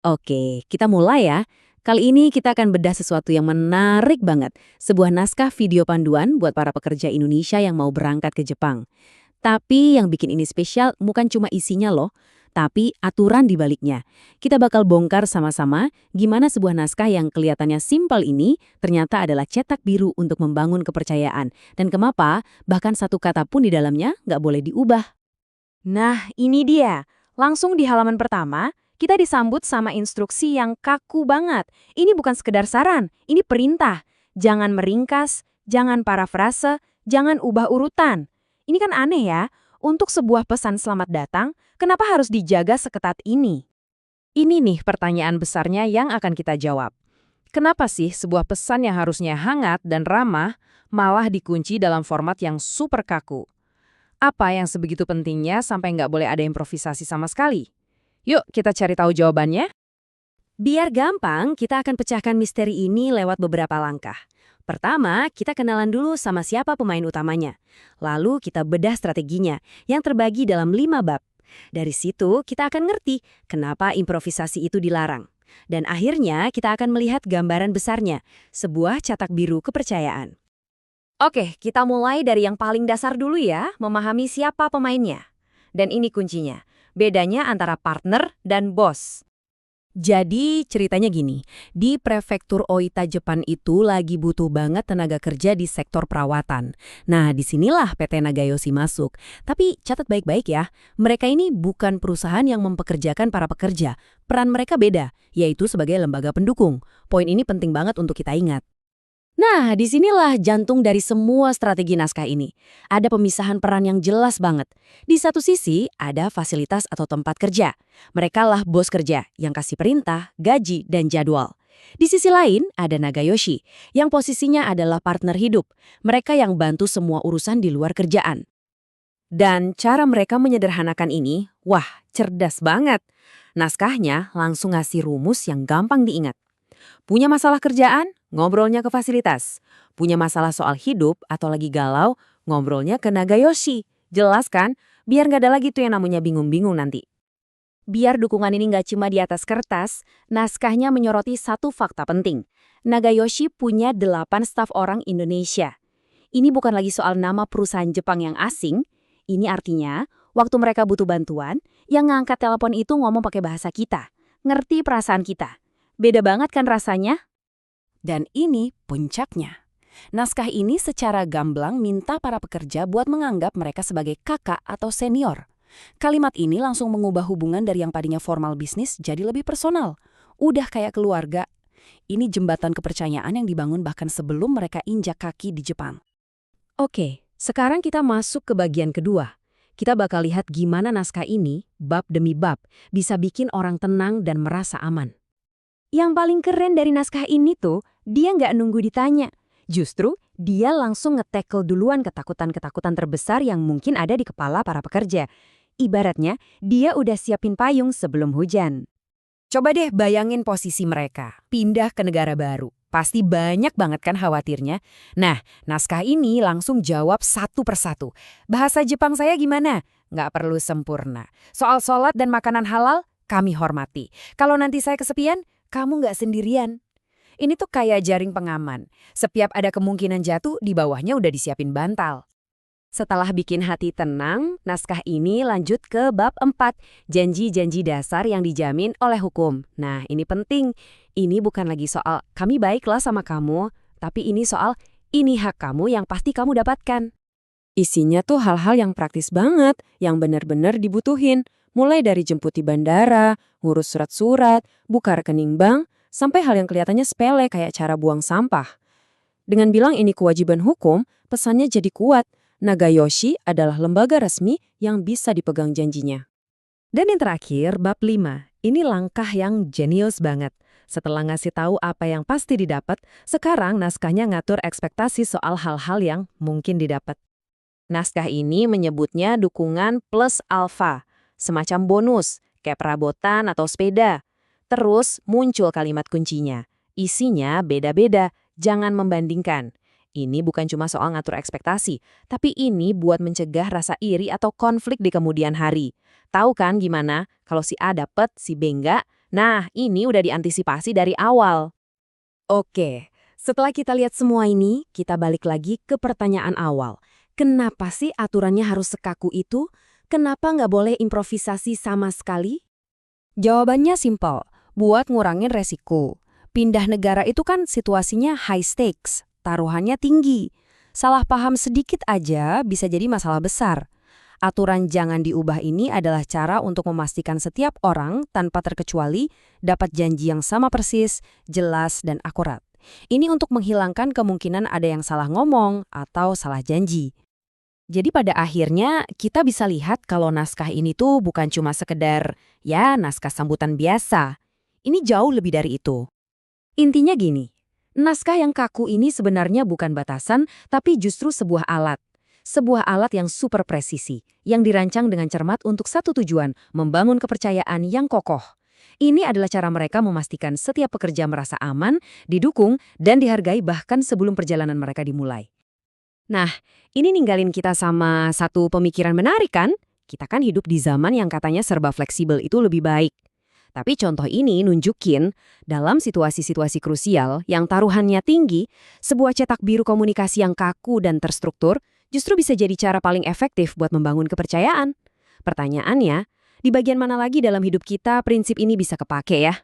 Oke, kita mulai ya. Kali ini kita akan bedah sesuatu yang menarik banget. Sebuah naskah video panduan buat para pekerja Indonesia yang mau berangkat ke Jepang. Tapi yang bikin ini spesial bukan cuma isinya loh, tapi aturan di baliknya. Kita bakal bongkar sama-sama gimana sebuah naskah yang kelihatannya simpel ini ternyata adalah cetak biru untuk membangun kepercayaan. Dan kenapa bahkan satu kata pun di dalamnya nggak boleh diubah. Nah, ini dia. Langsung di halaman pertama, kita disambut sama instruksi yang kaku banget. Ini bukan sekedar saran, ini perintah. Jangan meringkas, jangan parafrase, jangan ubah urutan. Ini kan aneh ya, untuk sebuah pesan selamat datang, kenapa harus dijaga seketat ini? Ini nih pertanyaan besarnya yang akan kita jawab. Kenapa sih sebuah pesan yang harusnya hangat dan ramah malah dikunci dalam format yang super kaku? Apa yang sebegitu pentingnya sampai nggak boleh ada improvisasi sama sekali? Yuk kita cari tahu jawabannya. Biar gampang, kita akan pecahkan misteri ini lewat beberapa langkah. Pertama, kita kenalan dulu sama siapa pemain utamanya. Lalu kita bedah strateginya, yang terbagi dalam 5 bab. Dari situ, kita akan ngerti kenapa improvisasi itu dilarang. Dan akhirnya, kita akan melihat gambaran besarnya, sebuah cetak biru kepercayaan. Oke, kita mulai dari yang paling dasar dulu ya, memahami siapa pemainnya. Dan ini kuncinya, bedanya antara partner dan bos. Jadi ceritanya gini, di prefektur Oita Jepang itu lagi butuh banget tenaga kerja di sektor perawatan. Nah, disinilah PT Nagayoshi masuk. Tapi catat baik-baik ya, mereka ini bukan perusahaan yang mempekerjakan para pekerja. Peran mereka beda, yaitu sebagai lembaga pendukung. Poin ini penting banget untuk kita ingat. Nah, disinilah jantung dari semua strategi naskah ini. Ada pemisahan peran yang jelas banget. Di satu sisi, ada fasilitas atau tempat kerja. Mereka lah bos kerja yang kasih perintah, gaji, dan jadwal. Di sisi lain, ada Nagayoshi, yang posisinya adalah partner hidup. Mereka yang bantu semua urusan di luar kerjaan. Dan cara mereka menyederhanakan ini, wah, cerdas banget. Naskahnya langsung ngasih rumus yang gampang diingat. Punya masalah kerjaan, ngobrolnya ke fasilitas. Punya masalah soal hidup atau lagi galau, ngobrolnya ke Nagayoshi. Jelas kan? Biar nggak ada lagi tuh yang namanya bingung-bingung nanti. Biar dukungan ini nggak cuma di atas kertas, naskahnya menyoroti satu fakta penting. Nagayoshi punya 8 staf orang Indonesia. Ini bukan lagi soal nama perusahaan Jepang yang asing. Ini artinya, waktu mereka butuh bantuan, yang ngangkat telepon itu ngomong pakai bahasa kita. Ngerti perasaan kita. Beda banget kan rasanya? Dan ini puncaknya. Naskah ini secara gamblang minta para pekerja buat menganggap mereka sebagai kakak atau senior. Kalimat ini langsung mengubah hubungan dari yang tadinya formal bisnis jadi lebih personal. Udah kayak keluarga. Ini jembatan kepercayaan yang dibangun bahkan sebelum mereka injak kaki di Jepang. Oke, sekarang kita masuk ke bagian kedua. Kita bakal lihat gimana naskah ini, bab demi bab, bisa bikin orang tenang dan merasa aman. Yang paling keren dari naskah ini tuh, dia nggak nunggu ditanya. Justru, dia langsung nge-tackle duluan ketakutan-ketakutan terbesar yang mungkin ada di kepala para pekerja. Ibaratnya, dia udah siapin payung sebelum hujan. Coba deh bayangin posisi mereka, pindah ke negara baru. Pasti banyak banget kan khawatirnya. Nah, naskah ini langsung jawab satu persatu. Bahasa Jepang saya gimana? Nggak perlu sempurna. Soal sholat dan makanan halal, kami hormati. Kalau nanti saya kesepian, kamu nggak sendirian. Ini tuh kayak jaring pengaman. Setiap ada kemungkinan jatuh, di bawahnya udah disiapin bantal. Setelah bikin hati tenang, naskah ini lanjut ke bab 4, janji-janji dasar yang dijamin oleh hukum. Nah, ini penting. Ini bukan lagi soal kami baiklah sama kamu, tapi ini soal ini hak kamu yang pasti kamu dapatkan. Isinya tuh hal-hal yang praktis banget, yang benar-benar dibutuhin. Mulai dari jemput di bandara, ngurus surat-surat, buka rekening bank, sampai hal yang kelihatannya sepele kayak cara buang sampah. Dengan bilang ini kewajiban hukum, pesannya jadi kuat. Nagayoshi adalah lembaga resmi yang bisa dipegang janjinya. Dan yang terakhir, bab 5. Ini langkah yang jenius banget. Setelah ngasih tahu apa yang pasti didapat, sekarang naskahnya ngatur ekspektasi soal hal-hal yang mungkin didapat. Naskah ini menyebutnya dukungan plus alfa. Semacam bonus, kayak perabotan atau sepeda. Terus muncul kalimat kuncinya. Isinya beda-beda, jangan membandingkan. Ini bukan cuma soal ngatur ekspektasi, tapi ini buat mencegah rasa iri atau konflik di kemudian hari. Tahu kan gimana? Kalau si A dapet, si B enggak, Nah, ini udah diantisipasi dari awal. Oke, setelah kita lihat semua ini, kita balik lagi ke pertanyaan awal. Kenapa sih aturannya harus sekaku itu? Kenapa nggak boleh improvisasi sama sekali? Jawabannya simpel, buat ngurangin resiko. Pindah negara itu kan situasinya high stakes, taruhannya tinggi. Salah paham sedikit aja bisa jadi masalah besar. Aturan jangan diubah ini adalah cara untuk memastikan setiap orang tanpa terkecuali dapat janji yang sama persis, jelas, dan akurat. Ini untuk menghilangkan kemungkinan ada yang salah ngomong atau salah janji. Jadi pada akhirnya kita bisa lihat kalau naskah ini tuh bukan cuma sekedar naskah sambutan biasa. Ini jauh lebih dari itu. Intinya gini, naskah yang kaku ini sebenarnya bukan batasan, tapi justru sebuah alat. Sebuah alat yang super presisi, yang dirancang dengan cermat untuk satu tujuan, membangun kepercayaan yang kokoh. Ini adalah cara mereka memastikan setiap pekerja merasa aman, didukung, dan dihargai bahkan sebelum perjalanan mereka dimulai. Nah, ini ninggalin kita sama satu pemikiran menarik kan? Kita kan hidup di zaman yang katanya serba fleksibel itu lebih baik. Tapi contoh ini nunjukin, dalam situasi-situasi krusial yang taruhannya tinggi, sebuah cetak biru komunikasi yang kaku dan terstruktur justru bisa jadi cara paling efektif buat membangun kepercayaan. Pertanyaannya, di bagian mana lagi dalam hidup kita prinsip ini bisa kepake ya?